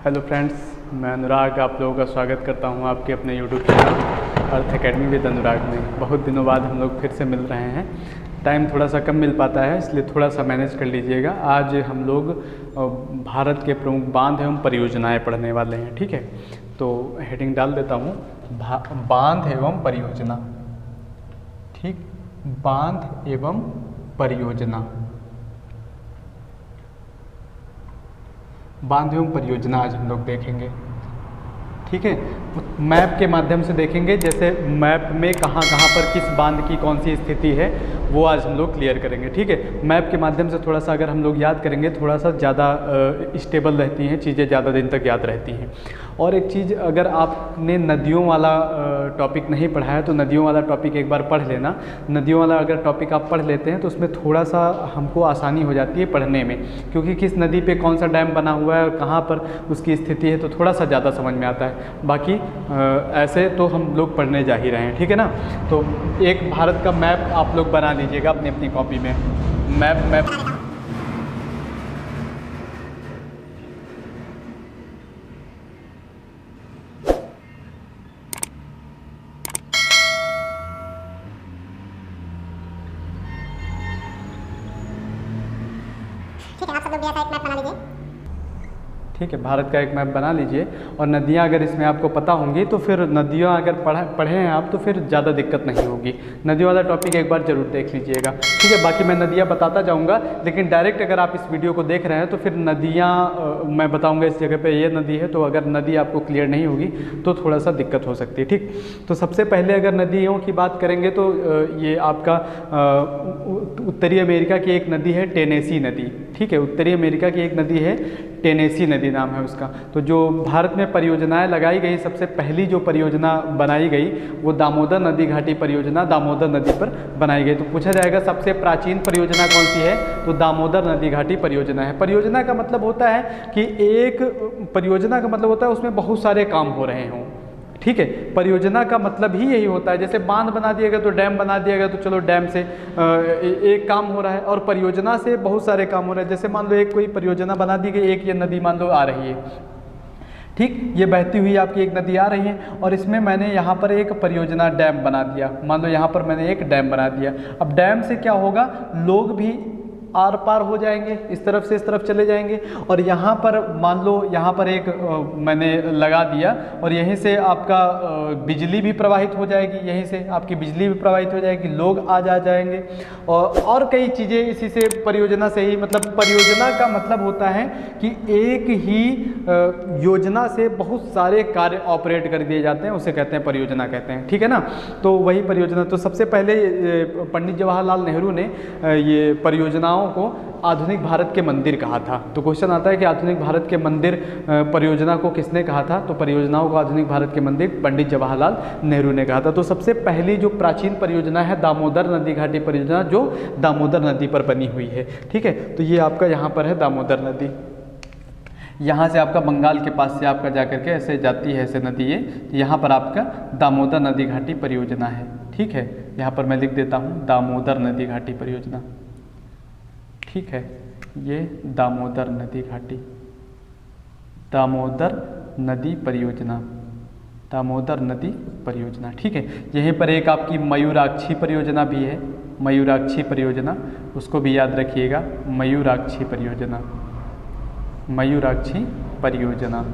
Hello friends, मैं अनुराग आप लोगों का स्वागत करता हूं आपके अपने YouTube channel Arth academy with Anurag में। बहुत दिनों बाद हम लोग फिर से मिल रहे हैं। टाइम थोड़ा सा कम मिल पाता है, इसलिए थोड़ा सा मैनेज कर लीजिएगा। आज हम लोग भारत के प्रमुख बांध एवं परियोजनाएं पढ़ने वाले हैं। ठीक है, तो हेडिंग डाल देता हूँ, बांध एवं परियोजना। ठीक, बांध एवं परियोजना। बांध एवं परियोजना आज हम लोग देखेंगे। ठीक है, मैप के माध्यम से देखेंगे, जैसे मैप में कहाँ कहाँ पर किस बांध की कौन सी स्थिति है वो आज हम लोग क्लियर करेंगे। ठीक है, मैप के माध्यम से थोड़ा सा अगर हम लोग याद करेंगे, थोड़ा सा ज़्यादा स्टेबल रहती हैं चीज़ें, ज़्यादा दिन तक याद रहती हैं। और एक चीज़, अगर आपने नदियों वाला टॉपिक नहीं पढ़ा है तो नदियों वाला टॉपिक एक बार पढ़ लेना। नदियों वाला अगर टॉपिक आप पढ़ लेते हैं तो उसमें थोड़ा सा हमको आसानी हो जाती है पढ़ने में, क्योंकि किस नदी पे कौन सा डैम बना हुआ है और कहाँ पर उसकी स्थिति है, तो थोड़ा सा ज़्यादा समझ में आता है। बाकी ऐसे तो हम लोग पढ़ने जा ही रहे हैं। ठीक है ना, तो एक भारत का मैप आप लोग बना लीजिएगा अपनी अपनी कॉपी में। मैप ठीक है, आप सब लोग भी ऐसा एक मैप बना लीजिए। ठीक है, भारत का एक मैप बना लीजिए। और नदियाँ अगर इसमें आपको पता होंगी तो फिर नदियाँ अगर पढ़े हैं आप तो फिर ज़्यादा दिक्कत नहीं होगी। नदियों वाला टॉपिक एक बार ज़रूर देख लीजिएगा। ठीक है, बाकी मैं नदियाँ बताता जाऊँगा, लेकिन डायरेक्ट अगर आप इस वीडियो को देख रहे हैं तो फिर नदियाँ मैं बताऊँगा इस जगह पे ये नदी है, तो अगर नदी आपको क्लियर नहीं होगी तो थोड़ा सा दिक्कत हो सकती है। ठीक, तो सबसे पहले अगर नदियों की बात करेंगे तो ये आपका उत्तरी अमेरिका की एक नदी है टेनेसी नदी। ठीक है, उत्तरी अमेरिका की एक नदी है टेनेसी नदी नाम है उसका। तो जो भारत में परियोजनाएं लगाई गई, सबसे पहली जो परियोजना बनाई गई वो दामोदर नदी घाटी परियोजना दामोदर नदी पर बनाई गई। तो पूछा जाएगा सबसे प्राचीन परियोजना कौन सी है, तो दामोदर नदी घाटी परियोजना है। परियोजना का मतलब होता है कि एक परियोजना का मतलब होता है उसमें बहुत सारे काम हो रहे हों। ठीक है, परियोजना का मतलब ही यही होता है। जैसे बांध बना दिया गया तो डैम बना दिया गया, तो चलो डैम से एक काम हो रहा है, और परियोजना से बहुत सारे काम हो रहे हैं। जैसे मान लो एक कोई परियोजना बना दी गई, एक ये नदी मान लो आ रही है। ठीक, ये बहती हुई आपकी एक नदी आ रही है और इसमें मैंने यहाँ पर एक परियोजना डैम बना दिया। मान लो यहाँ पर मैंने एक डैम बना दिया। अब डैम से क्या होगा, लोग भी आर पार हो जाएंगे, इस तरफ से इस तरफ चले जाएंगे। और यहाँ पर मान लो यहाँ पर एक मैंने लगा दिया और यहीं से आपका बिजली भी प्रवाहित हो जाएगी, यहीं से आपकी बिजली भी प्रवाहित हो जाएगी, लोग आ जाएंगे और कई चीज़ें इसी से परियोजना से ही, मतलब परियोजना का मतलब होता है कि एक ही योजना से बहुत सारे कार्य ऑपरेट कर दिए जाते हैं, उसे कहते हैं परियोजना कहते हैं। ठीक है ना, तो वही परियोजना। तो सबसे पहले पंडित जवाहरलाल नेहरू ने ये परियोजनाओं को आधुनिक भारत के मंदिर कहा था। तो क्वेश्चन आता है कि आधुनिक भारत के मंदिर परियोजना को किसने कहा था, तो परियोजनाओं को आधुनिक भारत के मंदिर पंडित जवाहरलाल नेहरू ने कहा था। तो सबसे पहली जो प्राचीन परियोजना है दामोदर नदी घाटी परियोजना, जो दामोदर नदी पर बनी हुई है। ठीक है, तो ये आपका यहाँ पर है दामोदर नदी। यहाँ से आपका बंगाल के पास से आपका जा करके ऐसे जाती है, ऐसे नदी है। तो यहाँ पर आपका दामोदर नदी घाटी परियोजना है। ठीक है, यहाँ पर मैं लिख देता हूँ दामोदर नदी घाटी परियोजना। ठीक है, ये दामोदर नदी घाटी, दामोदर नदी परियोजना, दामोदर नदी परियोजना। ठीक है, यहीं पर एक आपकी मयूराक्षी परियोजना भी है, मयूराक्षी परियोजना, उसको भी याद रखिएगा। मयूराक्षी परियोजना, मयूराक्षी परियोजना।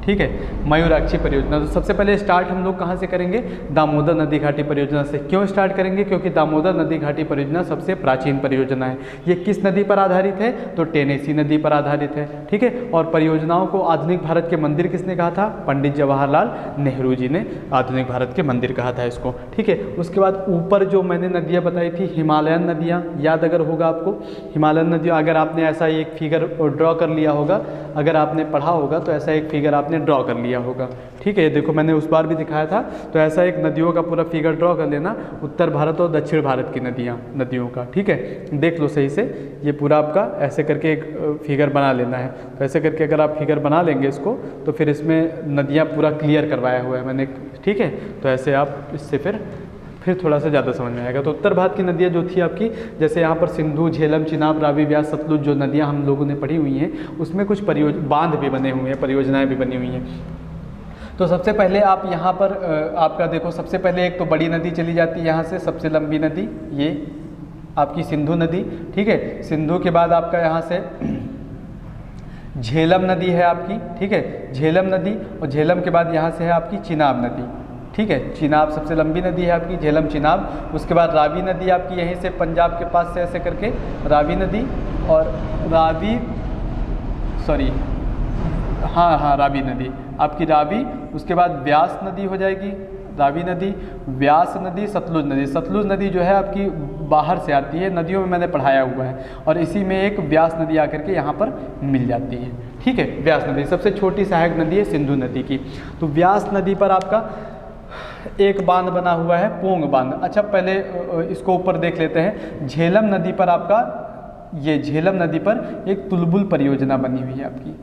ठीक है, मयूराक्षी परियोजना। तो सबसे पहले स्टार्ट हम लोग कहाँ से करेंगे, दामोदर नदी घाटी परियोजना से। क्यों स्टार्ट करेंगे, क्योंकि दामोदर नदी घाटी परियोजना सबसे प्राचीन परियोजना है। ये किस नदी पर आधारित है, तो टेनेसी नदी पर आधारित है। ठीक है, और परियोजनाओं को आधुनिक भारत के मंदिर किसने कहा था, पंडित जवाहरलाल नेहरू जी ने आधुनिक भारत के मंदिर कहा था इसको। ठीक है, उसके बाद ऊपर जो मैंने नदियाँ बताई थी, हिमालयन नदियाँ, याद अगर होगा आपको, हिमालयन नदियाँ, अगर आपने ऐसा एक फिगर ड्रॉ कर लिया होगा, अगर आपने पढ़ा होगा तो ऐसा एक फिगर आपने ड्रॉ कर लिया होगा। ठीक है, ये देखो मैंने उस बार भी दिखाया था। तो ऐसा एक नदियों का पूरा फिगर ड्रॉ कर लेना, उत्तर भारत और दक्षिण भारत की नदियों का। ठीक है, देख लो सही से, ये पूरा आपका ऐसे करके एक फिगर बना लेना है। तो ऐसे करके अगर आप फिगर बना लेंगे इसको, तो फिर इसमें नदियाँ पूरा क्लियर करवाया हुआ है मैंने। ठीक है, तो ऐसे आप इससे फिर फिर थोड़ा सा ज़्यादा समझ में आएगा। तो उत्तर भारत की नदियाँ जो थी आपकी, जैसे यहाँ पर सिंधु, झेलम, चिनाब, रावी, ब्यास, सतलुज, जो नदियाँ हम लोगों ने पढ़ी हुई हैं, उसमें कुछ बांध भी बने हुए हैं, परियोजनाएँ भी बनी हुई हैं। तो सबसे पहले आप यहाँ पर आपका देखो, सबसे पहले एक तो बड़ी नदी चली जाती है यहाँ से, सबसे लंबी नदी ये आपकी सिंधु नदी, ठीक है। सिंधु के बाद आपका यहाँ से झेलम नदी है आपकी, ठीक है, झेलम नदी, और झेलम के बाद यहाँ से है आपकी चिनाब नदी, ठीक है। चिनाब सबसे लंबी नदी है आपकी, झेलम, चिनाब। उसके बाद रावी नदी आपकी यहीं से पंजाब के पास से ऐसे करके रावी नदी, और रावी नदी आपकी, रावी। उसके बाद व्यास नदी हो जाएगी, रावी नदी, व्यास नदी, सतलुज नदी। सतलुज नदी जो है आपकी बाहर से आती है, नदियों में मैंने पढ़ाया हुआ है, और इसी में एक व्यास नदी आकर के यहाँ पर मिल जाती है, ठीक है। व्यास नदी सबसे छोटी सहायक नदी है सिंधु नदी की। तो व्यास नदी पर आपका एक बांध बना हुआ है, पोंग बांध। अच्छा, पहले इसको ऊपर देख लेते हैं। झेलम नदी पर आपका, ये झेलम नदी पर एक तुलबुल परियोजना बनी हुई है आपकी,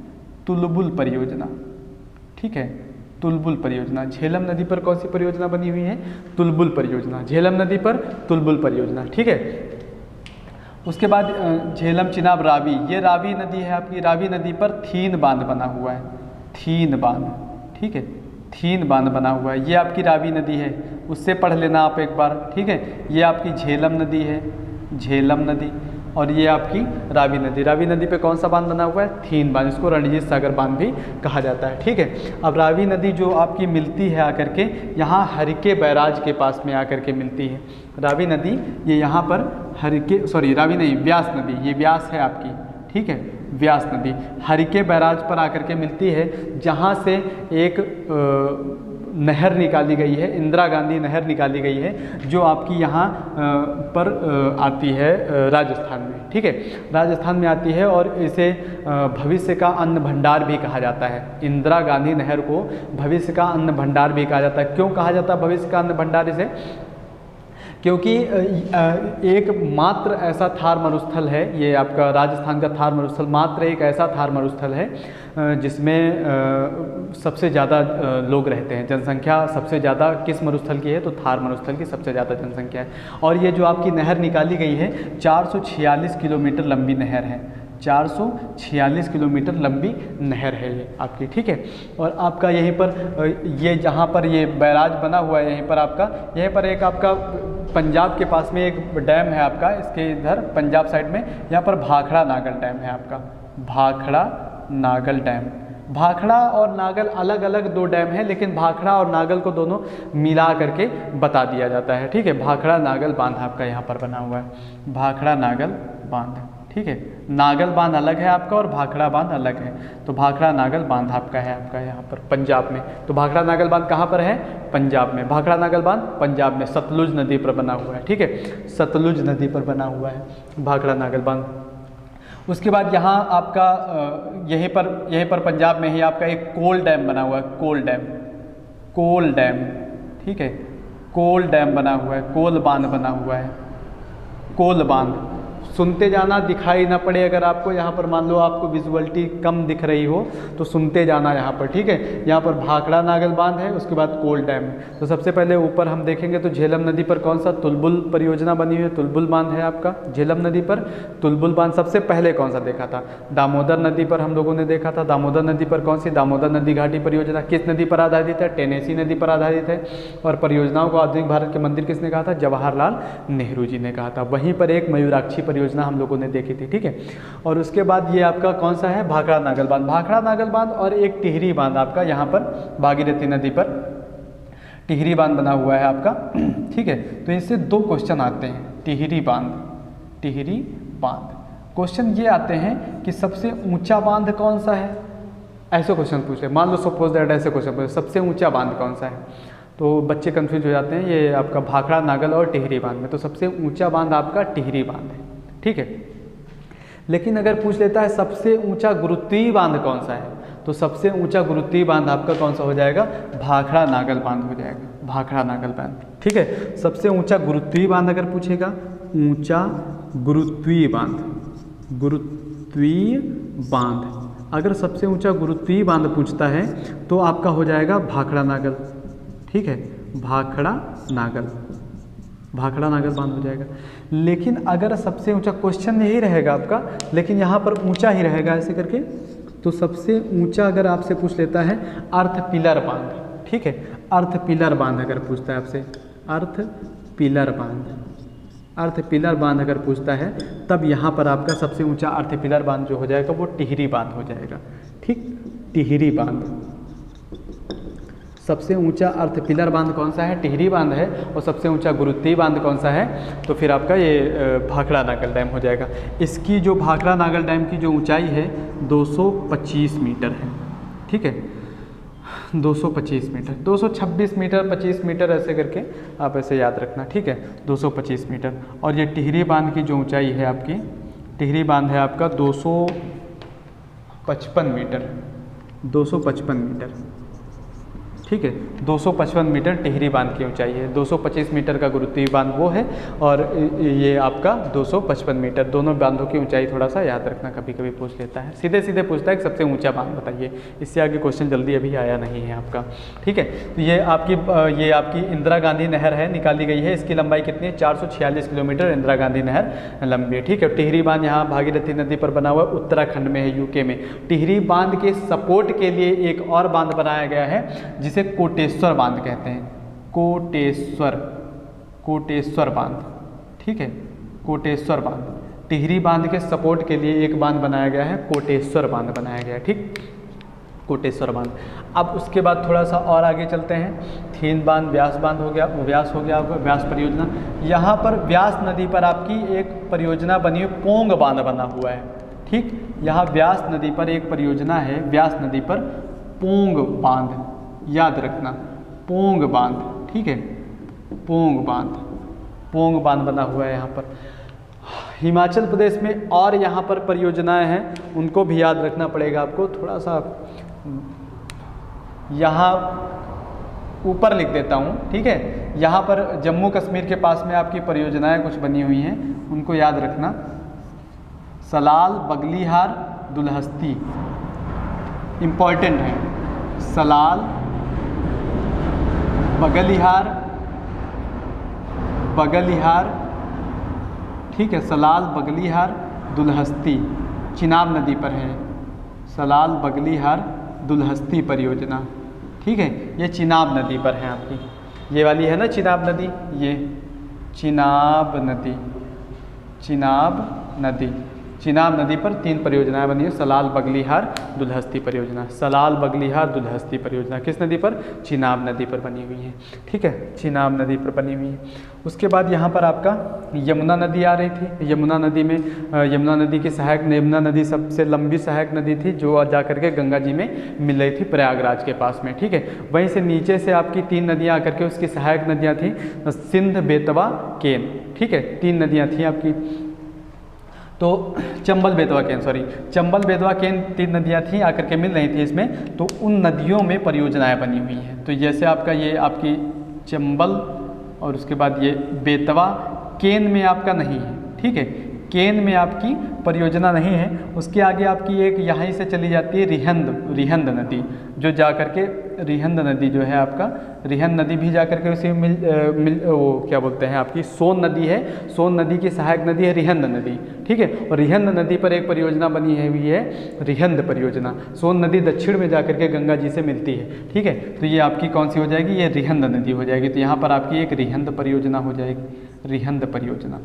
तुलबुल परियोजना, ठीक है, तुलबुल परियोजना। झेलम नदी पर कौन सी परियोजना बनी हुई है? तुलबुल परियोजना। झेलम नदी पर तुलबुल परियोजना, ठीक है। उसके बाद झेलम, चिनाब, रावी, ये रावी नदी है आपकी। रावी नदी पर थीन बांध बना हुआ है, थीन बांध, ठीक है, थीन बांध बना हुआ है, ये आपकी रावी नदी है, उससे पढ़ लेना आप एक बार, ठीक है। ये आपकी झेलम नदी है, झेलम नदी, और ये आपकी रावी नदी। रावी नदी पे कौन सा बांध बना हुआ है? थीन बांध, इसको रणजीत सागर बांध भी कहा जाता है, ठीक है। अब रावी नदी जो आपकी मिलती है आकर के यहाँ हरिके बैराज के पास में आकर के मिलती है। रावी नदी ये यहाँ पर रावी नहीं, व्यास नदी, ये व्यास है आपकी, ठीक है, व्यास नदी हरिके बैराज पर आकर के मिलती है, जहाँ से एक नहर निकाली गई है, इंदिरा गांधी नहर निकाली गई है, जो आपकी यहाँ पर आती है राजस्थान में, ठीक है, राजस्थान में आती है, और इसे भविष्य का अन्न भंडार भी कहा जाता है। इंदिरा गांधी नहर को भविष्य का अन्न भंडार भी कहा जाता है। क्यों कहा जाता है भविष्य का अन्न भंडार इसे? क्योंकि एक मात्र ऐसा थार मरुस्थल है, ये आपका राजस्थान का थार मरुस्थल मात्र एक ऐसा थार मरुस्थल है जिसमें सबसे ज़्यादा लोग रहते हैं। जनसंख्या सबसे ज़्यादा किस मरुस्थल की है? तो थार मरुस्थल की सबसे ज़्यादा जनसंख्या है। और ये जो आपकी नहर निकाली गई है 446 किलोमीटर लंबी नहर है, 446 किलोमीटर लंबी नहर है ये आपकी, ठीक है। और आपका यहीं पर ये जहाँ पर ये बैराज बना हुआ है, यहीं पर आपका, यहीं पर एक आपका पंजाब के पास में एक डैम है आपका, इसके इधर पंजाब साइड में, यहाँ पर भाखड़ा नागल डैम है आपका, भाखड़ा नागल डैम। भाखड़ा और नागल अलग अलग दो डैम हैं, लेकिन भाखड़ा और नागल को दोनों मिला करके बता दिया जाता है, ठीक है। भाखड़ा नागल बांध आपका यहाँ पर बना हुआ है, भाखड़ा नागल बांध, ठीक है। नागल बांध अलग है आपका और भाखड़ा बांध अलग है। तो भाखड़ा नागल बांध आपका है आपका यहाँ पर पंजाब में। तो भाखड़ा नागल बांध कहाँ पर है? पंजाब में। भाखड़ा नागल बांध पंजाब में सतलुज नदी पर बना हुआ है, ठीक है, सतलुज नदी पर बना हुआ है भाखड़ा नागल बांध। उसके बाद यहाँ आपका यहीं पर पंजाब में ही आपका एक कोल डैम बना हुआ है, कोल डैम, कोल डैम, ठीक है, कोल डैम बना हुआ है, कोल बांध बना हुआ है, कोल बांध। सुनते जाना, दिखाई ना पड़े अगर आपको, यहाँ पर मान लो आपको विजुअलिटी कम दिख रही हो तो सुनते जाना यहाँ पर, ठीक है। यहाँ पर भाखड़ा नागल बांध है, उसके बाद कोल डैम है। तो सबसे पहले ऊपर हम देखेंगे तो झेलम नदी पर कौन सा? तुलबुल परियोजना बनी हुई है, तुलबुल बांध है आपका झेलम नदी पर। तुलबुल बांध सबसे पहले कौन सा देखा था? दामोदर नदी पर हम लोगों ने देखा था। दामोदर नदी पर कौन सी? दामोदर नदी घाटी परियोजना। किस नदी पर आधारित है? टेनेसी नदी पर आधारित है। और परियोजनाओं को आधुनिक भारत के मंदिर किसने कहा था? जवाहरलाल नेहरू जी ने कहा था। वहीं पर एक मयूराक्षी परियोजना हम लोगों ने देखी थी, ठीक है। और उसके बाद ये आपका कौन सा है? भाखड़ा नागल बांध, भाखड़ा नागल बांध। और एक टिहरी बांध आपका यहाँ पर भागीरथी नदी पर टिहरी बांध बना हुआ है आपका, ठीक है। तो इससे दो क्वेश्चन आते हैं, टिहरी बांध, टिहरी बांध। क्वेश्चन ये आते हैं कि सबसे ऊंचा बांध कौन सा है, ऐसे क्वेश्चन पूछ रहे। मान लो सपोज दैट ऐसे क्वेश्चन पूछे, सबसे ऊंचा बांध कौन सा है, तो बच्चे कंफ्यूज हो जाते हैं। ये आपका भाखड़ा नागल और टिहरी बांध में, तो सबसे ऊंचा बांध आपका टिहरी बांध है, ठीक है। लेकिन अगर पूछ लेता है सबसे ऊंचा गुरुत्वीय बांध कौन सा है, तो सबसे ऊंचा गुरुत्वीय बांध आपका कौन सा हो जाएगा? भाखड़ा नागल बांध हो जाएगा, भाखड़ा नागल बांध, ठीक है। सबसे ऊंचा गुरुत्वीय बांध अगर पूछेगा, ऊंचा गुरुत्वीय बांध, गुरुत्वीय बांध, अगर सबसे ऊंचा गुरुत्वीय बांध पूछता है तो आपका हो जाएगा भाखड़ा नागल, ठीक है, भाखड़ा नागल, भाखड़ा नागल बांध हो जाएगा। लेकिन अगर सबसे ऊंचा, क्वेश्चन यही रहेगा आपका, लेकिन यहाँ पर ऊंचा ही रहेगा ऐसे करके, तो सबसे ऊंचा अगर आपसे पूछ लेता है अर्थ पिलर बांध, ठीक है, अर्थ पिलर बांध अगर पूछता है आपसे, अर्थ पिलर बांध, अर्थ पिलर बांध अगर पूछता है, तब यहाँ पर आपका सबसे ऊंचा अर्थ पिलर बांध जो हो जाएगा वो टिहरी बांध हो जाएगा, ठीक, टिहरी बांध। सबसे ऊंचा अर्थ पिलर बांध कौन सा है? टिहरी बांध है। और सबसे ऊंचा गुरुत्तीय बांध कौन सा है? तो फिर आपका ये भाखड़ा नागल डैम हो जाएगा। इसकी जो भाखड़ा नागल डैम की जो ऊंचाई है 225 मीटर है, ठीक है, 225 मीटर, 226 मीटर, 25 मीटर ऐसे करके आप ऐसे याद रखना, ठीक है, 225 मीटर। और ये टिहरी बांध की जो ऊंचाई है आपकी, टिहरी बांध है आपका 255 मीटर, 255 मीटर, ठीक है, 255 मीटर टिहरी बांध की ऊंचाई है। 225 मीटर का गुरुत्वीय बांध वो है, और ये आपका 255 मीटर। दोनों बांधों की ऊंचाई थोड़ा सा याद रखना, कभी कभी पूछ लेता है, सीधे सीधे पूछता है कि सबसे ऊंचा बांध बताइए, इससे आगे क्वेश्चन जल्दी अभी आया नहीं है आपका, ठीक है। तो ये आपकी इंदिरा गांधी नहर है, निकाली गई है। इसकी लंबाई कितनी है? 446 किलोमीटर इंदिरा गांधी नहर लंबी है, ठीक है। टिहरी बांध यहाँ भागीरथी नदी पर बना हुआ है, उत्तराखंड में है, यूके में। टिहरी बांध के सपोर्ट के लिए एक और बांध बनाया गया है जिसे कोटेश्वर बांध कहते हैं, कोटेश्वर बांध, ठीक है, कोटेश्वर बांध। टिहरी बांध के सपोर्ट के लिए एक बांध बनाया गया है, कोटेश्वर बांध बनाया गया है, ठीक, कोटेश्वर बांध। अब उसके बाद थोड़ा सा और आगे चलते हैं। थीन बांध, व्यास बांध हो गया, व्यास हो गया, व्यास परियोजना। यहाँ पर व्यास नदी पर आपकी एक परियोजना बनी हुई, पोंग बांध बना हुआ है, ठीक। यहाँ व्यास नदी पर एक परियोजना है, व्यास नदी पर पोंग बांध, याद रखना, पोंग बांध, ठीक है, पोंग बांध, पोंग बांध बना हुआ है यहाँ पर। हिमाचल प्रदेश में और यहाँ पर परियोजनाएं हैं, उनको भी याद रखना पड़ेगा आपको। थोड़ा सा यहाँ ऊपर लिख देता हूँ, ठीक है। यहाँ पर जम्मू कश्मीर के पास में आपकी परियोजनाएं कुछ बनी हुई हैं, उनको याद रखना। सलाल, बगलीहार, दुल्हस्ती इम्पॉर्टेंट है। सलाल, बगलीहार, ठीक है, सलाल, बगलीहार, दुल्हस्ती चिनाब नदी पर है। सलाल, बगलीहार, दुल्हस्ती परियोजना, ठीक है, ये चिनाब नदी पर है आपकी। ये वाली है ना चिनाब नदी, ये चिनाब नदी पर 3 परियोजनाएं बनी है, सलाल, बगलीहार, दुल्हस्ती परियोजना। सलाल, बगलीहार, दुल्हस्ती परियोजना किस नदी पर? चिनाब नदी पर बनी हुई है, ठीक है, चिनाब नदी पर बनी हुई है। उसके बाद यहाँ पर आपका यमुना नदी आ रही थी। यमुना नदी में यमुना नदी की सहायक, यमुना नदी सबसे लंबी सहायक नदी थी जो जा करके गंगा जी में मिल रही थी प्रयागराज के पास में, ठीक है। वहीं से नीचे से आपकी 3 नदियाँ आकर के उसकी सहायक नदियाँ थी, सिंध, बेतवा, केन, ठीक है, 3 नदियाँ थी आपकी। तो चंबल, बेतवा, केन 3 नदियाँ थी आकर के मिल रही थी इसमें। तो उन नदियों में परियोजनाएं बनी हुई हैं। तो जैसे आपका ये आपकी चंबल और उसके बाद ये बेतवा, केन में आपका नहीं है, ठीक है, केन में आपकी परियोजना नहीं है। उसके आगे आपकी एक यहाँ से चली जाती है रिहंद नदी, जो जा करके रिहंद नदी जो है आपका, रिहंद नदी भी जा करके उसी मिल वो क्या बोलते हैं आपकी सोन नदी है। सोन नदी की सहायक नदी है रिहंद नदी, ठीक है। और रिहंद नदी पर एक परियोजना बनी हुई है, रिहंद परियोजना। सोन नदी दक्षिण में जा करके गंगा जी से मिलती है, ठीक है। तो ये आपकी कौन सी हो जाएगी? ये रिहंद नदी हो जाएगी। तो यहाँ पर आपकी एक रिहंद परियोजना हो जाएगी, रिहंद परियोजना,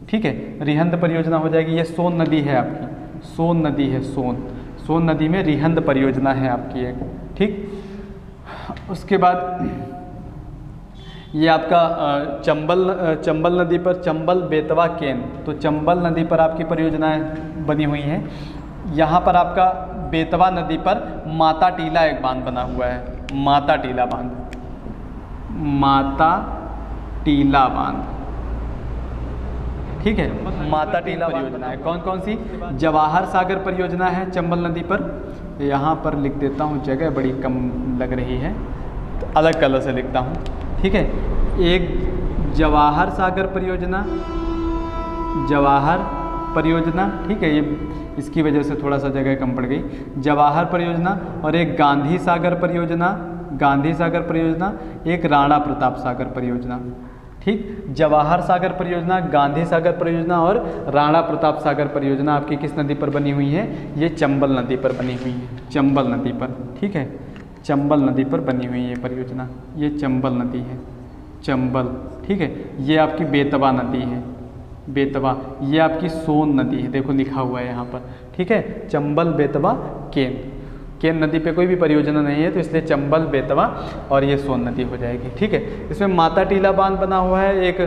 ठीक है, रिहंद परियोजना हो जाएगी। ये सोन नदी है आपकी, सोन नदी है, सोन नदी में रिहंद परियोजना है आपकी एक, ठीक। उसके बाद ये आपका चंबल नदी पर चंबल, बेतवा, केन। तो चंबल नदी पर आपकी परियोजनाएं बनी हुई हैं। यहाँ पर आपका बेतवा नदी पर माता टीला एक बांध बना हुआ है, माता टीला बांध, ठीक है, माता टीला परियोजना है। कौन कौन सी? जवाहर सागर परियोजना है चंबल नदी पर। यहाँ पर लिख देता हूँ, जगह बड़ी कम लग रही है तो अलग कलर से लिखता हूँ, ठीक है। एक जवाहर सागर परियोजना, ठीक है, ये इसकी वजह से थोड़ा सा जगह कम पड़ गई। जवाहर परियोजना। और एक गांधी सागर परियोजना, एक राणा प्रताप सागर परियोजना, ठीक। जवाहर सागर परियोजना, गांधी सागर परियोजना और राणा प्रताप सागर परियोजना आपकी किस नदी पर बनी हुई है? ये चंबल नदी पर बनी हुई है, चंबल नदी पर। ठीक है, चंबल नदी पर बनी हुई है परियोजना, ये चंबल नदी है, चंबल। ठीक है, ये आपकी बेतवा नदी है, बेतवा। ये आपकी सोन नदी है, देखो लिखा हुआ है यहाँ पर। ठीक है, चंबल, बेतवा, केन। केन नदी पे कोई भी परियोजना नहीं है, तो इसलिए चंबल, बेतवा और ये सोन नदी हो जाएगी। ठीक है, इसमें माता टीला बांध बना हुआ है, एक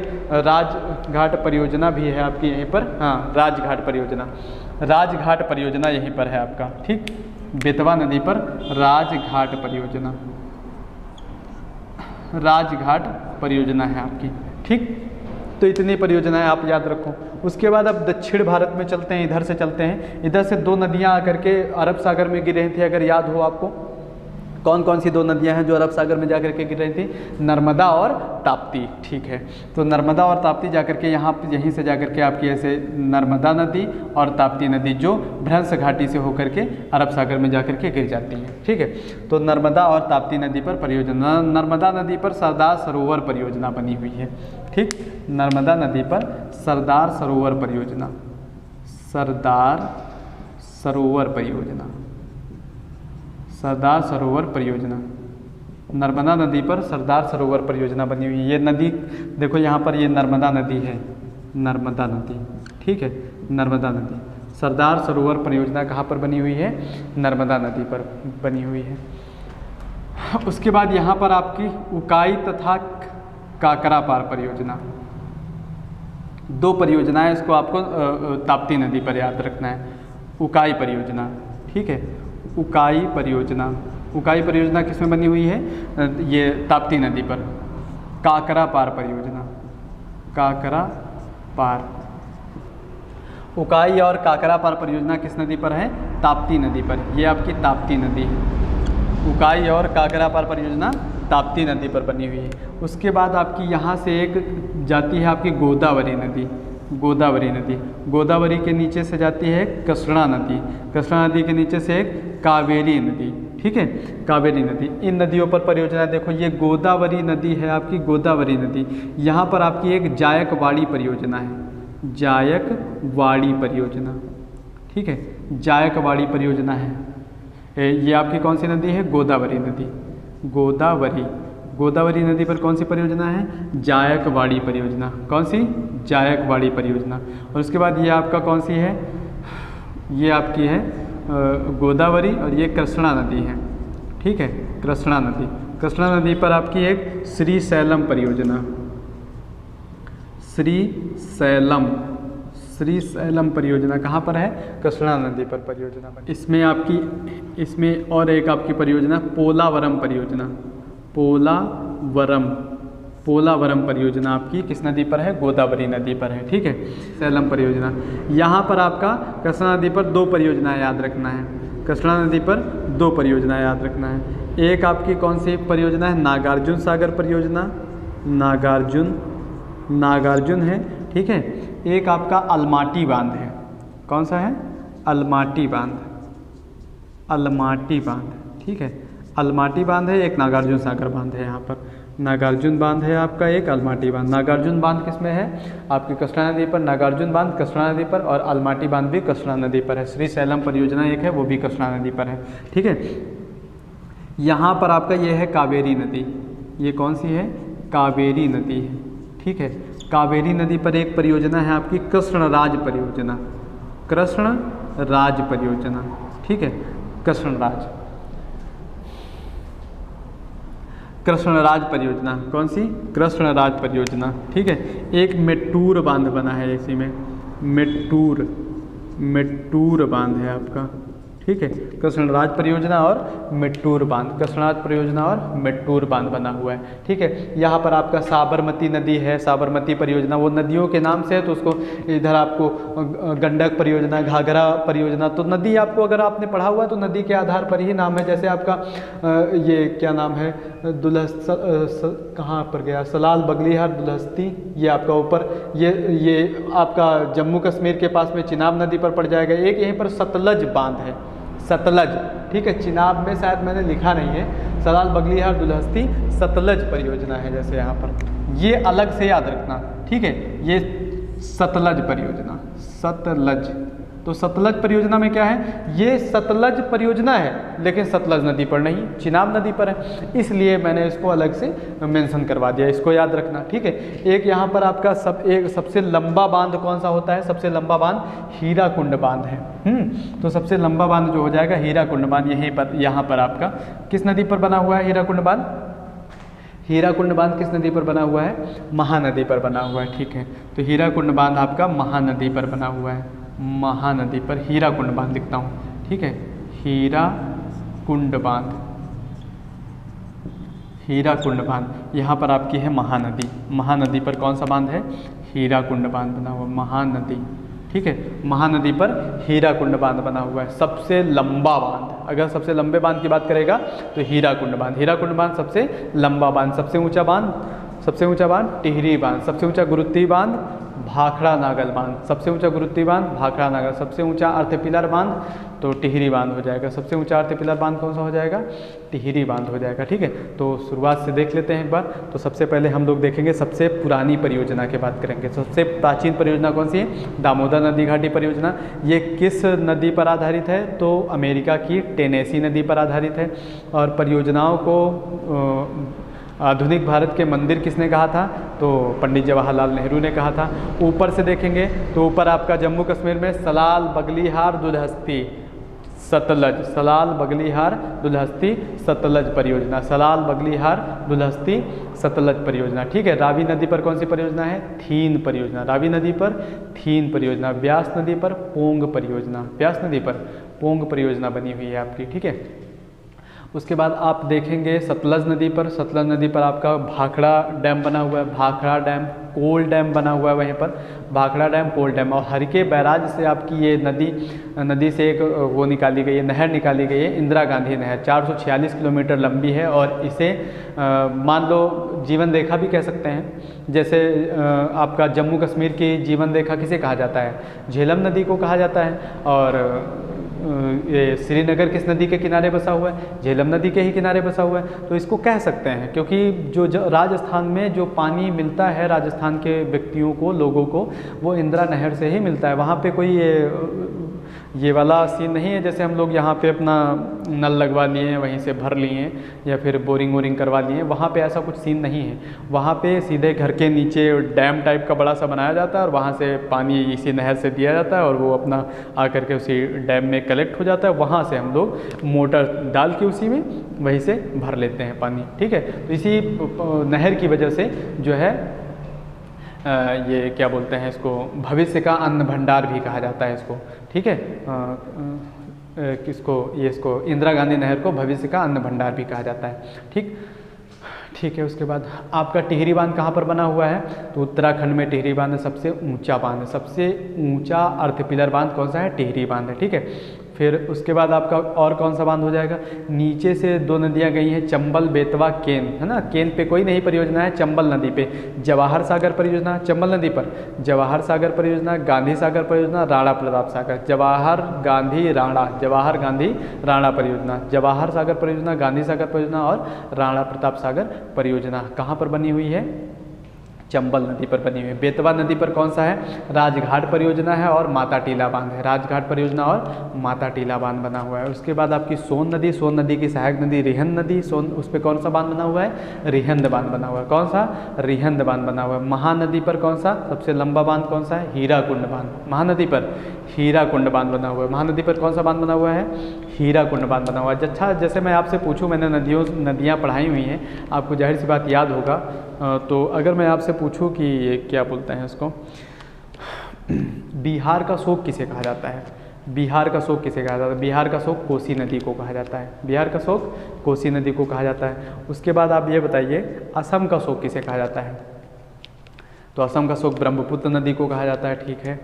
राजघाट परियोजना भी है आपकी यहीं पर। हाँ, राजघाट परियोजना, राजघाट परियोजना यहीं पर है आपका। ठीक, बेतवा नदी पर राजघाट परियोजना, राजघाट परियोजना है आपकी। ठीक, तो इतनी परियोजनाएं आप याद रखो। उसके बाद अब दक्षिण भारत में चलते हैं, इधर से चलते हैं। इधर से दो नदियां आकर के अरब सागर में गिर रही थी, अगर याद हो आपको। कौन कौन सी दो नदियां हैं जो अरब सागर में जाकर के गिर रही थी? नर्मदा और ताप्ती। ठीक है, तो नर्मदा और ताप्ती जाकर के यहीं से जाकर के आपकी ऐसे नर्मदा नदी और ताप्ती नदी जो भ्रंश घाटी से होकर के अरब सागर में जाकर के गिर जाती है। ठीक है, तो नर्मदा और ताप्ती नदी पर परियोजना, नर्मदा नदी पर सरदार सरोवर परियोजना बनी हुई है। ठीक, नर्मदा नदी पर सरदार सरोवर परियोजना, सरदार सरोवर परियोजना, सरदार सरोवर परियोजना, नर्मदा नदी पर सरदार सरोवर परियोजना बनी हुई है। ये नदी देखो यहाँ पर, ये नर्मदा नदी है, नर्मदा नदी। ठीक है, नर्मदा नदी, सरदार सरोवर परियोजना कहाँ पर बनी हुई है? नर्मदा नदी पर बनी हुई है। उसके बाद यहाँ पर आपकी उकाई तथा काकरा पार परियोजना, दो परियोजनाएं, इसको आपको ताप्ती नदी पर याद रखना है। उकाई परियोजना, ठीक है, उकाई परियोजना, उकाई परियोजना किसमें बनी हुई है? ये ताप्ती नदी पर। काकरा पार परियोजना, काकरा पार, उकाई और काकरा पार परियोजना किस नदी पर है? ताप्ती नदी पर। ये आपकी ताप्ती नदी है। उकाई और काकरा पार परियोजना ताप्ती नदी पर बनी हुई है। उसके बाद आपकी यहाँ से एक जाती है आपकी गोदावरी नदी, गोदावरी नदी, गोदावरी के नीचे से जाती है कृष्णा नदी, कृष्णा नदी के नीचे से एक कावेरी नदी। ठीक है, कावेरी नदी। इन नदियों पर परियोजना देखो, ये गोदावरी नदी है आपकी, गोदावरी नदी। यहाँ पर आपकी एक जायकवाड़ी परियोजना है, जायकवाड़ी परियोजना। ठीक है, जायकवाड़ी परियोजना है। ये आपकी कौन सी नदी है? गोदावरी नदी, गोदावरी, गोदावरी नदी पर कौन सी परियोजना है? जायकवाड़ी परियोजना। कौन सी? जायकवाड़ी परियोजना। और उसके बाद ये आपका कौन सी है? ये आपकी है गोदावरी, और ये कृष्णा नदी है। ठीक है, कृष्णा नदी, कृष्णा नदी पर आपकी एक श्री सैलम परियोजना, श्री सैलम, श्री सैलम परियोजना कहाँ पर है? कृष्णा नदी पर परियोजना बनी। इसमें आपकी, इसमें और एक आपकी परियोजना पोलावरम परियोजना, पोलावरम, पोलावरम परियोजना आपकी किस नदी पर है? गोदावरी नदी पर है। ठीक है, सैलम परियोजना। यहाँ पर आपका कृष्णा नदी पर दो परियोजनाएं याद रखना है, कृष्णा नदी पर दो परियोजनाएं याद रखना है। एक आपकी कौन सी परियोजना है? नागार्जुन सागर परियोजना, नागार्जुन, नागार्जुन है। ठीक है, एक आपका अलमाटी बांध है। कौन सा है? अलमाटी बांध, अलमाटी बांध। ठीक है, अलमाटी बांध है, एक नागार्जुन सागर बांध है। यहाँ पर नागार्जुन बांध है आपका, एक अलमाटी बांध। नागार्जुन बांध किसमें है? आपकी कृष्णा नदी पर। नागार्जुन बांध कृष्णा नदी पर, और अलमाटी बांध भी कृष्णा नदी पर है। श्री सैलम परियोजना एक है, वो भी कृष्णा नदी पर है। ठीक है, यहाँ पर आपका ये है कावेरी नदी। ये कौन सी है? कावेरी नदी है। ठीक है, कावेरी नदी पर एक परियोजना है आपकी कृष्णराज परियोजना, कृष्णराज परियोजना। ठीक है, कृष्णराज, कृष्णराज परियोजना। कौन सी? कृष्णराज परियोजना। ठीक है, एक मेट्टूर बांध बना है इसी में, मेट्टूर, मेट्टूर बांध है आपका। ठीक है, कृष्णराज परियोजना और मेट्टूर बांध, कृष्णराज परियोजना और मेट्टूर बांध बना हुआ है। ठीक है, यहाँ पर आपका साबरमती नदी है, साबरमती परियोजना, वो नदियों के नाम से है, तो उसको इधर आपको गंडक परियोजना, घाघरा परियोजना, तो नदी आपको अगर आपने पढ़ा हुआ है तो नदी के आधार पर ही नाम है। जैसे आपका ये क्या नाम है, कहाँ पर गया, सलाल बगलीहार दुलहस्ती, ये आपका ऊपर, ये आपका जम्मू कश्मीर के पास में चिनाब नदी पर पड़ जाएगा। एक यहीं पर सतलज बांध है, सतलज। ठीक है, चिनाब में शायद मैंने लिखा नहीं है, सलाल बगलीहार दुलहस्ती सतलज परियोजना है जैसे यहाँ पर। ये अलग से याद रखना, ठीक है। ये सतलज परियोजना, सतलज, तो सतलज परियोजना में क्या है, ये सतलज परियोजना है लेकिन सतलज नदी पर नहीं, चिनाब नदी पर है, इसलिए मैंने इसको अलग से मेंशन करवा दिया, इसको याद रखना, ठीक है। एक यहाँ पर आपका एक सबसे लंबा बांध कौन सा होता है, सबसे लंबा बांध हीराकुंड बांध है। तो सबसे लंबा बांध जो हो जाएगा हीराकुंड बांध, यहीं पर, यहाँ पर आपका किस नदी पर बना हुआ है हीराकुंड बांध, हीराकुंड बांध किस नदी पर बना हुआ है, महानदी पर बना हुआ है, ठीक है। तो हीराकुंड बांध आपका महानदी पर बना हुआ है, महानदी पर हीराकुंड बांध लिखता हूँ, ठीक है। हीराकुंड बांध, हीराकुंड बांध यहाँ पर आपकी है महानदी, महानदी पर कौन सा बांध है, हीराकुंड बांध बना हुआ, महानदी, ठीक है। महानदी पर हीराकुंड बांध बना हुआ है, सबसे लंबा बांध, अगर सबसे लंबे बांध की बात करेगा तो हीराकुंड बांध, हीराकुंड बांध सबसे लंबा बांध। सबसे ऊंचा बांध, सबसे ऊंचा बांध टिहरी बांध, सबसे ऊंचा गुरुत्ती बांध भाखड़ा नागल बांध, सबसे ऊंचा गुरुत्ती बांध भाखड़ा नागल, सबसे ऊंचा अर्थ पिलर बांध तो टिहरी बांध हो जाएगा, सबसे ऊंचा अर्थ पिलर बांध कौन सा हो जाएगा, टिहरी बांध हो जाएगा, ठीक है। तो शुरुआत से देख लेते हैं एक बार। तो सबसे पहले हम लोग देखेंगे सबसे पुरानी परियोजना की बात करेंगे। सबसे प्राचीन परियोजना कौन सी है, दामोदर नदी घाटी परियोजना। ये किस नदी पर आधारित है, तो अमेरिका की टेनेसी नदी पर आधारित है। और परियोजनाओं को आधुनिक भारत के मंदिर किसने कहा था, तो पंडित जवाहरलाल नेहरू ने कहा था। ऊपर से देखेंगे तो ऊपर आपका जम्मू कश्मीर में सलाल बगलीहार दुलहस्ती सतलज, सलाल बगलीहार दुलहस्ती सतलज परियोजना, सलाल बगलीहार दुलहस्ती सतलज परियोजना, ठीक है। रावी नदी पर कौन सी परियोजना है, थीन परियोजना, रावी नदी पर थीन परियोजना। ब्यास नदी पर पोंग परियोजना, ब्यास नदी पर पोंग परियोजना बनी हुई है आपकी, ठीक है। उसके बाद आप देखेंगे सतलज नदी पर, सतलज नदी पर आपका भाखड़ा डैम बना हुआ है, भाखड़ा डैम, कोल डैम बना हुआ है वहीं पर, भाखड़ा डैम, कोल डैम। और हरके बैराज से आपकी ये नदी से एक वो निकाली गई है, नहर निकाली गई है, इंदिरा गांधी नहर, 446 किलोमीटर लंबी है। और इसे मान लो जीवन रेखा भी कह सकते हैं। जैसे आपका जम्मू कश्मीर की जीवन रेखा किसे कहा जाता है, झेलम नदी को कहा जाता है। और ये श्रीनगर किस नदी के किनारे बसा हुआ है, झेलम नदी के ही किनारे बसा हुआ है। तो इसको कह सकते हैं क्योंकि जो राजस्थान में जो पानी मिलता है राजस्थान के व्यक्तियों को, लोगों को, वो इंदिरा नहर से ही मिलता है। वहाँ पे कोई ये वाला सीन नहीं है जैसे हम लोग यहाँ पे अपना नल लगवा लिए हैं, वहीं से भर लिए हैं, या फिर बोरिंग वोरिंग करवा लिए हैं। वहाँ पे ऐसा कुछ सीन नहीं है। वहाँ पे सीधे घर के नीचे डैम टाइप का बड़ा सा बनाया जाता है और वहाँ से पानी इसी नहर से दिया जाता है और वो अपना आकर के उसी डैम में कलेक्ट हो जाता है। वहाँ से हम लोग मोटर डाल के उसी में वहीं से भर लेते हैं पानी, ठीक है। तो इसी नहर की वजह से जो है ये क्या बोलते हैं इसको, भविष्य का अन्न भंडार भी कहा जाता है इसको, ठीक है। इसको इंदिरा गांधी नहर को भविष्य का अन्न भंडार भी कहा जाता है, ठीक है। उसके बाद आपका टिहरी बांध कहाँ पर बना हुआ है, तो उत्तराखंड में टिहरी बांध सबसे ऊंचा बांध है, सबसे ऊंचा अर्थ पिलर बांध कौन सा है, टिहरी बांध है, ठीक है। फिर उसके बाद आपका और कौन सा बांध हो जाएगा, नीचे से दो नदियाँ गई हैं, चंबल बेतवा केन, है ना। केन पे कोई नहीं परियोजना है, चंबल नदी पे जवाहर सागर परियोजना, चंबल नदी पर जवाहर सागर परियोजना, गांधी सागर परियोजना, राणा प्रताप सागर, जवाहर गांधी राणा परियोजना, जवाहर सागर परियोजना, गांधी सागर परियोजना और राणा प्रताप सागर परियोजना कहाँ पर बनी हुई है, चंबल नदी पर बनी हुई है। बेतवा नदी पर कौन सा है, राजघाट परियोजना है और माता टीला बांध है, राजघाट परियोजना और माता टीला बांध बना हुआ है। उसके बाद आपकी सोन नदी की सहायक नदी रिहंद नदी, उस पर कौन सा बांध बना हुआ है, रिहंद बांध बना हुआ है, कौन सा, रिहंद बांध बना हुआ है। महानदी पर कौन सा सबसे लंबा बांध कौन सा है, हीराकुंड बांध, महानदी पर हीराकुंड बांध बना हुआ है। महानदी पर कौन सा बांध बना हुआ है, हीराकुंड बांध बना हुआ है। अच्छा, जैसे मैं आपसे पूछूं, मैंने नदियाँ पढ़ाई हुई हैं, आपको जाहिर सी बात याद होगा। तो अगर मैं आपसे पूछूं कि ये क्या बोलते हैं इसको, बिहार का शोक किसे कहा जाता है, बिहार का शोक किसे कहा जाता है, बिहार का शोक कोसी नदी को कहा जाता है, बिहार का शोक कोसी नदी को कहा जाता है। उसके बाद आप ये बताइए असम का शोक किसे कहा जाता है, तो असम का शोक ब्रह्मपुत्र नदी को कहा जाता है, ठीक है।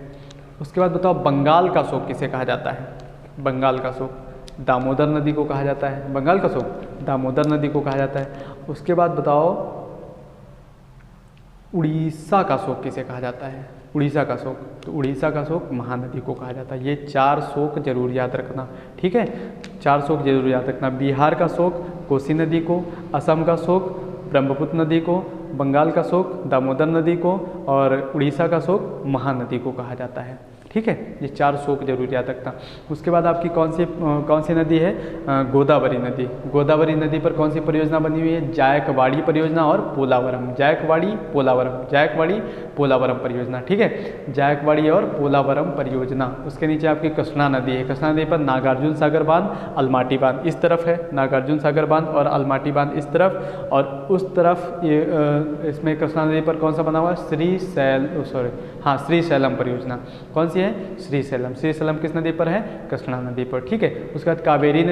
उसके बाद बताओ बंगाल का शोक किसे कहा जाता है, बंगाल का शोक दामोदर नदी को कहा जाता है, बंगाल का शोक दामोदर नदी को कहा जाता है। उसके बाद बताओ उड़ीसा का शोक किसे कहा जाता है, उड़ीसा का शोक, तो उड़ीसा का शोक महानदी को कहा जाता है। ये 4 शोक जरूर याद रखना, ठीक है, 4 शोक जरूर याद रखना। बिहार का शोक कोसी नदी को, असम का शोक ब्रह्मपुत्र नदी को, बंगाल का शोक दामोदर नदी को और उड़ीसा का शोक महानदी को कहा जाता है। ठीक है, ये 4 शोक जरूर याद रखना। उसके बाद आपकी कौन सी नदी है? गोदावरी नदी। गोदावरी नदी पर कौन सी परियोजना बनी हुई है? जायकवाड़ी परियोजना और पोलावरम। जायकवाड़ी पोलावरम परियोजना। ठीक है, जायकवाड़ी और पोलावरम परियोजना। उसके नीचे आपकी कृष्णा नदी है। कृष्णा नदी पर नागार्जुन सागर बांध, अलमाटी बांध इस तरफ है, नागार्जुन सागर बांध और अलमाटी बांध इस तरफ, और उस तरफ ये इसमें कृष्णा नदी पर कौन सा बना हुआ है? श्रीशैलम परियोजना। कौन सी है? श्रीशैलम। श्रीशैलम किस नदी पर है? कृष्णा नदी पर। ठीक है, उसके बाद कावेरी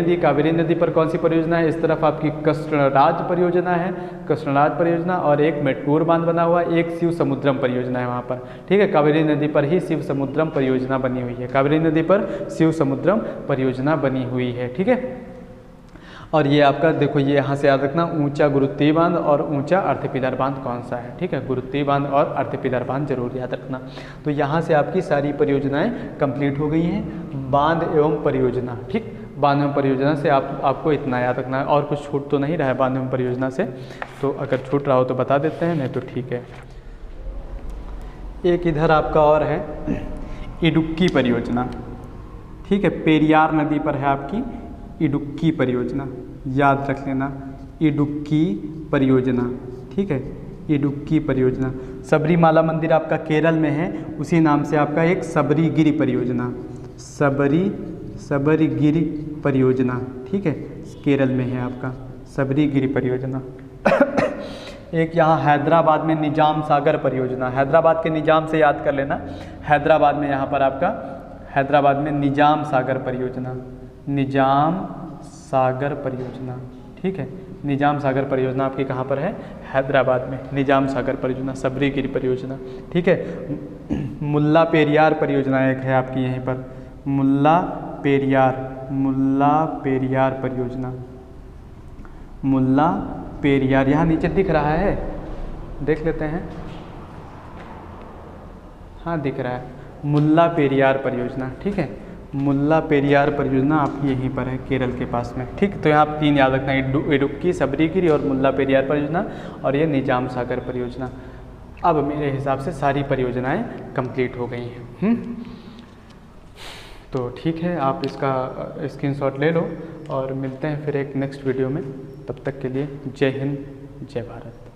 नदी पर कौन सी परियोजना है? इस तरफ आपकी कृष्णराज परियोजना है, कृष्णराज परियोजना, और एक मेट्टूर बांध बना हुआ है, एक शिव समुद्रम परियोजना है वहाँ पर। ठीक है, कावेरी नदी पर ही शिव समुद्रम परियोजना बनी हुई है। कावेरी नदी पर शिव समुद्रम परियोजना बनी हुई है। ठीक है, और ये आपका देखो, ये यहाँ से याद रखना, ऊंचा गुरुत्वीय बांध और ऊंचा अर्धपिलर बांध कौन सा है? ठीक है, गुरुत्वीय बांध और अर्धपिलर बांध जरूर याद रखना। तो यहाँ से आपकी सारी परियोजनाएं कंप्लीट हो गई हैं, बांध एवं परियोजना। ठीक, बांध एवं परियोजना से आपको इतना याद रखना है, और कुछ छूट तो नहीं रहा है बांध एवं परियोजना से, तो अगर छूट रहा हो तो बता देते हैं, नहीं तो ठीक है। एक इधर आपका और है इडुक्की परियोजना। ठीक है, पेरियार नदी पर है आपकी इडुक्की परियोजना, याद रख लेना, इडुक्की परियोजना। ठीक है, इडुक्की परियोजना। सबरीमाला मंदिर आपका केरल में है, उसी नाम से आपका एक सबरीगिरी परियोजना, सबरीगिरी परियोजना। ठीक है, केरल में है आपका सबरीगिरी परियोजना। एक यहाँ हैदराबाद में निजाम सागर परियोजना। हैदराबाद के निजाम से याद कर लेना, हैदराबाद में यहाँ पर आपका हैदराबाद में निजाम सागर परियोजना, निजाम सागर परियोजना। ठीक है, निजाम सागर परियोजना आपकी कहाँ पर है? हैदराबाद में, निजाम सागर परियोजना, सबरीगिरी परियोजना। ठीक है, मुल्ला पेरियार परियोजना एक है आपकी यहीं पर, मुल्ला पेरियार परियोजना, मुल्ला पेरियार यहाँ नीचे दिख रहा है, देख लेते हैं। हाँ दिख रहा है, मुल्ला पेरियार परियोजना। ठीक है, मुल्ला पेरियार परियोजना आपकी यहीं पर है, केरल के पास में। ठीक, तो यहाँ 3 याद रखना, इडुक्की, सबरीगिरी और मुल्ला पेरियार परियोजना, और ये निजाम सागर परियोजना। अब मेरे हिसाब से सारी परियोजनाएं कंप्लीट हो गई हैं। तो ठीक है, आप इसका स्क्रीनशॉट ले लो और मिलते हैं फिर एक नेक्स्ट वीडियो में। तब तक के लिए जय हिंद, जय भारत।